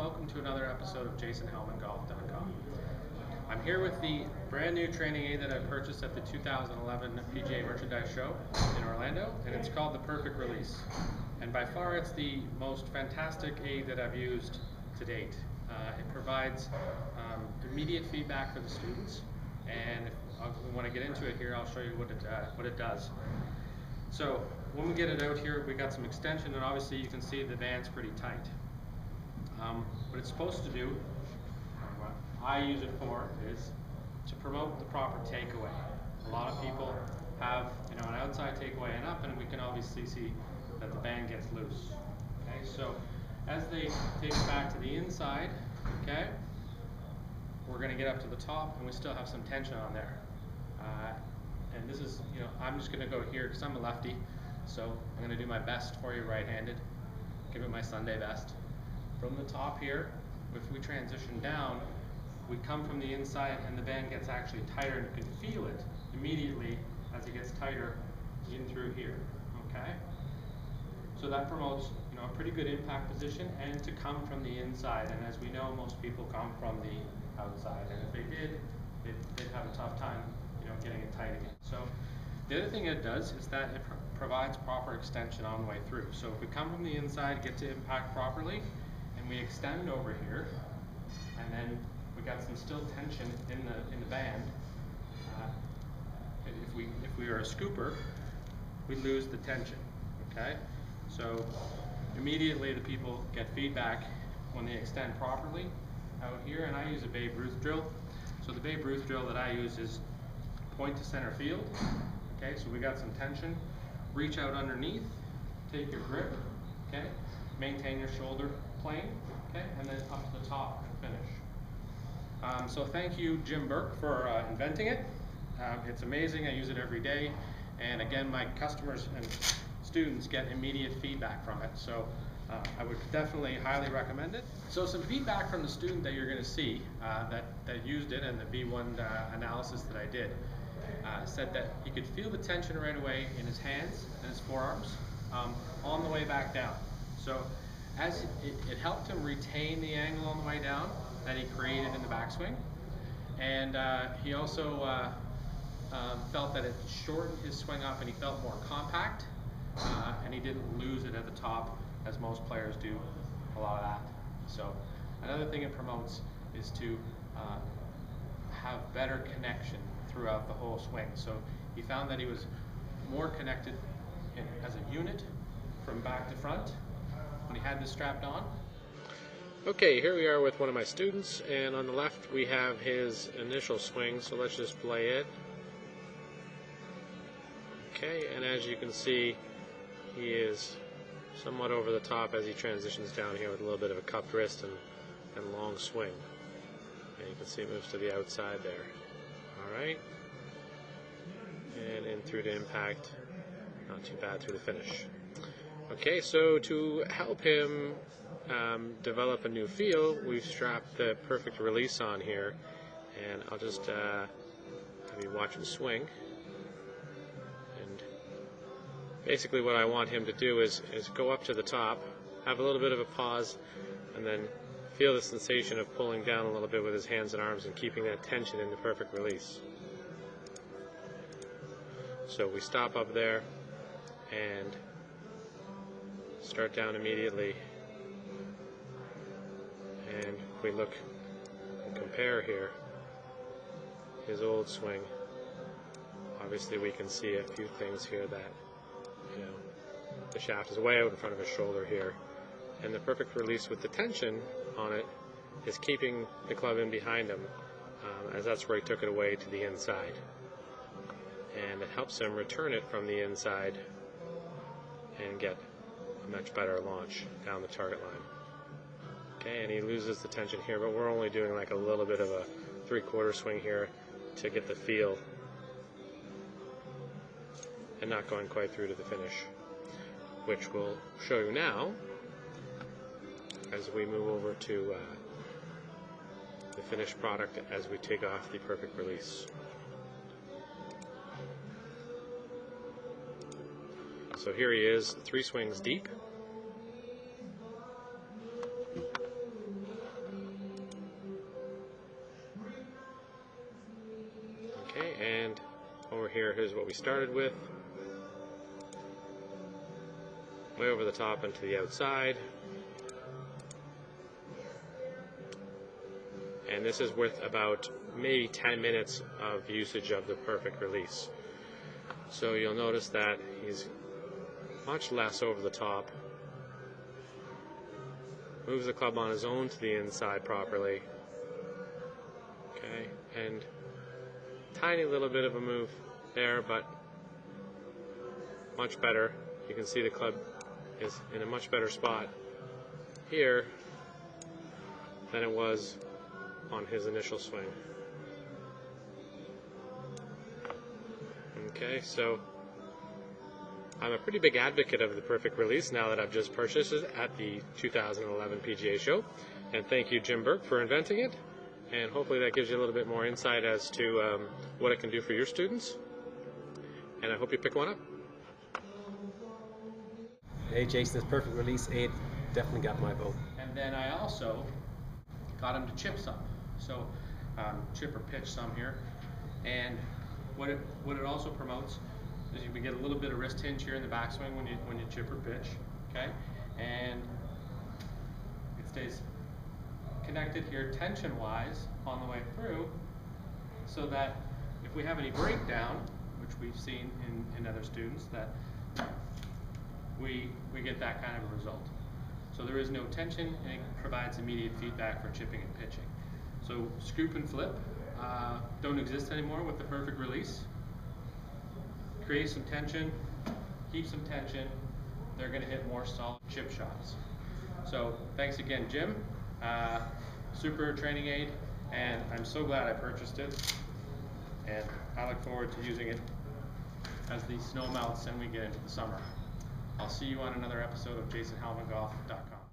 welcome to another episode of JasonHelmanGolf.com. I'm here with the brand new training aid that I purchased at the 2011 PGA Merchandise Show in Orlando, and it's called the Perfect Release. And by far it's the most fantastic aid that I've used to date. It provides immediate feedback for the students, and if we want to get into it here, I'll show you what it does. So when we get it out here, we got some extension, and obviously you can see the band's pretty tight. What it's supposed to do, what I use it for, is to promote the proper takeaway. A lot of people have, an outside takeaway and up, and we can obviously see that the band gets loose. Okay, so as they take it back to the inside, okay, we're going to get up to the top, and we still have some tension on there. And this is, I'm just going to go here because I'm a lefty, so I'm going to do my best for you right-handed. Give it my Sunday best. From the top here, if we transition down, we come from the inside and the band gets actually tighter, and you can feel it immediately as it gets tighter in through here, okay? So that promotes, a pretty good impact position and to come from the inside, and as we know, most people come from the outside, and if they did, they'd have a tough time, getting it tight again. So the other thing it does is that it provides proper extension on the way through. So if we come from the inside, get to impact properly, and we extend over here, and then we got some still tension in the band. If we are a scooper, we lose the tension. Okay, so immediately the people get feedback when they extend properly out here, and I use a Babe Ruth drill. So the Babe Ruth drill that I use is point to center field. Okay, so we got some tension. Reach out underneath, take your grip. Okay, maintain your shoulder plane. Okay, and then up to the top and finish. So thank you, Jim Burke, for inventing it. It's amazing. I use it every day, and again, my customers and students get immediate feedback from it. So I would definitely highly recommend it. So some feedback from the student that you're going to see that used it, and the V1 analysis that I did, said that he could feel the tension right away in his hands and his forearms on the way back down. So as it helped him retain the angle on the way down that he created in the backswing, and he also felt that it shortened his swing up, and he felt more compact, and he didn't lose it at the top as most players do a lot of that. So another thing it promotes is to have better connection throughout the whole swing. So he found that he was more connected as a unit from back to front when he had this strapped on. Okay, here we are with one of my students, and on the left we have his initial swing, so let's just play it. Okay, and as you can see, he is somewhat over the top as he transitions down here with a little bit of a cupped wrist and long swing. And you can see it moves to the outside there. Alright, and in through to impact, not too bad through the finish. Okay, so to help him develop a new feel, we've strapped the Perfect Release on here, and I'll just have you watch him swing. And basically what I want him to do is go up to the top, have a little bit of a pause, and then feel the sensation of pulling down a little bit with his hands and arms and keeping that tension in the Perfect Release. So we stop up there and start down immediately, and we look and compare here his old swing. Obviously we can see a few things here that, the shaft is way out in front of his shoulder here, and the Perfect Release with the tension on it is keeping the club in behind him, as that's where he took it away to the inside, and it helps him return it from the inside and get a much better launch down the target line. Okay, and he loses the tension here, but we're only doing like a little bit of a three-quarter swing here to get the feel, and not going quite through to the finish, which we'll show you now as we move over to the finished product as we take off the Perfect Release. So here he is, 3 swings deep. here's what we started with. Way over the top and to the outside. And this is worth about maybe 10 minutes of usage of the perfect release. So you'll notice that he's much less over the top. Moves the club on his own to the inside properly. Okay, and tiny little bit of a move there, but much better. You can see the club is in a much better spot here than it was on his initial swing. Okay, so I'm a pretty big advocate of the perfect release now that I've just purchased it at the 2011 PGA show. And thank you, Jim Burke, for inventing it. And hopefully that gives you a little bit more insight as to what it can do for your students. And I hope you pick one up. Hey Jason, this perfect release 8 definitely got my vote. And then I also got him to chip some. So chip or pitch some here. And what it also promotes is you can get a little bit of wrist hinge here in the backswing when you chip or pitch. Okay? And it stays connected here tension-wise on the way through, so that if we have any breakdown, which we've seen in other students, that we get that kind of a result. So there is no tension, and it provides immediate feedback for chipping and pitching. So scoop and flip don't exist anymore with the perfect release. Create some tension, keep some tension, they're going to hit more solid chip shots. So thanks again, Jim. Super training aid, and I'm so glad I purchased it, and I look forward to using it as the snow melts and we get into the summer. I'll see you on another episode of JasonHelmanGolf.com.